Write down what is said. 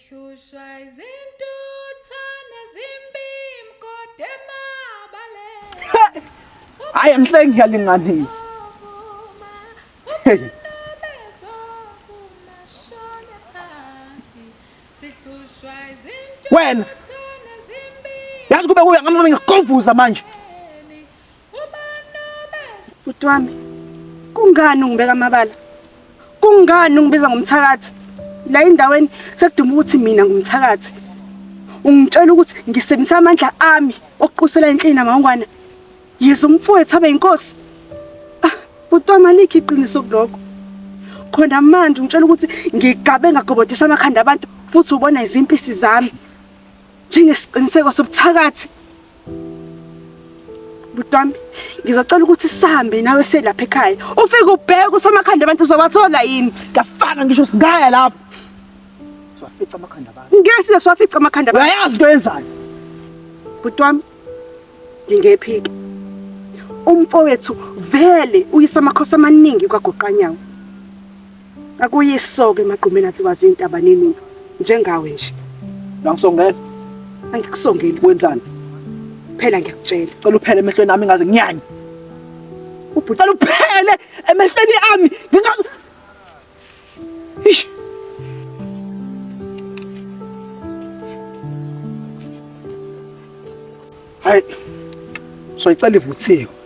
Sihlushwa izintuthwane zimbim kodwa Amabala. Hayi mhle ngiyalinganisa. Hey. Sihlushwa Wena izintuthwane zimbim. yazi kube kuya ngamama ngikugovuza manje. Bhuti wami, kungani ungibeka Amabala? Kungani ungibiza ngomthakathi? La endaweni sekuduma ukuthi mina ngumthakathi. Ungitshela ukuthi ngisebenzisa amandla ami okuqusela inhlini amangwana. Yize umfowethu abe inkosi. Bhuti wami alikho iqiniso kuloko. Khona manje ungitshela ukuthi ngigabe ngagobodisa amakhanda abantu futhi ubona izimpisi zami. Njengesiqiniseko sobuthakathi. Bhuti wami, ngizocela ukuthi sihambe nawe selapha ekhaya. Ufike ubheke ukuthi amakhanda abantu uzobathola yini? Ngafaka ngisho singaya lapho. Siwafica amakhanda abantu. Ngeke siwafica amakhanda abantu. Uyayazi into yenzayo. Bhuti wami, ngingephiki. Umfowethu vele uyisa amakhosi amaningi kwagoqanyawo. Akuyisoke emagqumeni athiwa izintaba nenini njengawe nje. Ngisongela. Angikusongeli Wenzani? phela ngiyakutshela. Cela uphele emehlweni ami ngaze nginyanye. Ubhuti uphele emehlweni ami ngingaze. Ish. Hayi. Soyicela ivuthiwe.